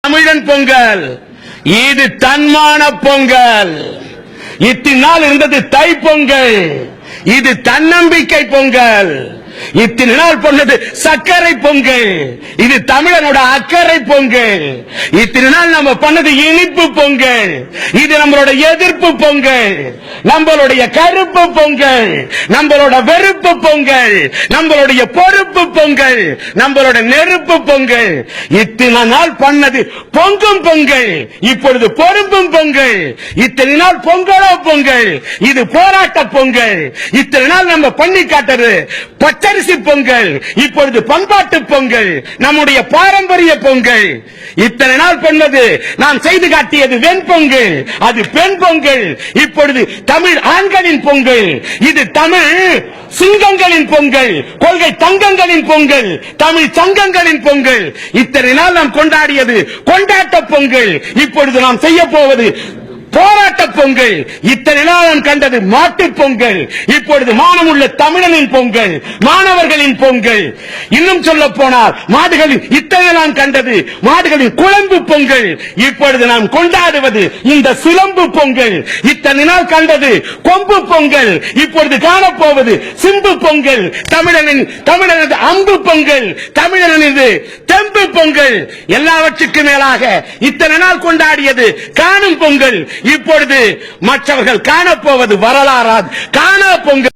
தமிழன் பொங்கல், இது தன்மான பொங்கல். இத்தனை நாள் இருந்தது தை பொங்கல், இது தன்னம்பிக்கை பொங்கல். இத்தனை நாள் பொன்னது சர்க்கரை பொங்கல், இது தமிழனோட அக்கறை பொங்கல். இத்தனை நாள் நம்ம பண்ணது இனிப்பு பொங்கல், இது நம்மளோட எதிர்ப்பு பொங்கல். நம்மளுடைய கருப்பு பொங்கல், நம்மளோட வெறுப்பு பொங்கல், நம்மளுடைய பொறுப்பு பொங்கல், நம்மளோட நெருப்பு பொங்கல். இத்தனை நாள் பண்ணது பொங்கும் பொங்கல், இப்பொழுது பொறுப்பும் பொங்கல். இத்தனை நாள் பொங்கலோ பொங்கல், இது போராட்ட பொங்கல். இத்தனை நாள் நம்ம பண்ணி காட்டுறது பச்சரிசி பொங்கல், இப்பொழுது பண்பாட்டு பொங்கல், நம்முடைய பாரம்பரிய பொங்கல். இத்தனை நாள் பண்ணது நாம் செய்து காட்டியது வெண்பொங்கல், அது பெண் பொங்கல். இப்பொழுது தமிழ் ஆண்களின் பொங்கல், இது தமிழ் சிங்கங்களின் பொங்கல், கொள்கை தங்கங்களின் பொங்கல், தமிழ் சங்கங்களின் பொங்கல். இத்தனை நாள் நாம் கொண்டாடியது கொண்டாட்ட பொங்கல், இப்பொழுது நாம் செய்ய போவது போராட்ட பொங்கல். இத்தனை நாள் நாம் கண்டது மாட்டு பொங்கல், இப்பொழுது மானமுள்ள தமிழனின் பொங்கல், மாணவர்களின் பொங்கல். இன்னும் சொல்ல போனால் மாடுகளின் இத்தனை நாம் கண்டது மாடுகளின் குழம்பு பொங்கல், இப்பொழுது நாம் கொண்டாடுவது இந்த சிலம்பு பொங்கல். இத்தனை நாள் கண்டது கொம்பு பொங்கல், இப்பொழுது காணப்போவது சிம்பு பொங்கல். தமிழனது அம்பு பொங்கல், தமிழனது தெம்பு பொங்கல். எல்லாவற்றுக்கும் மேலாக இத்தனை நாள் கொண்டாடியது காணும் பொங்கல், இப்பொழுது மற்றவர்கள் காணப்போவது வரலாறு காண பொங்கல்.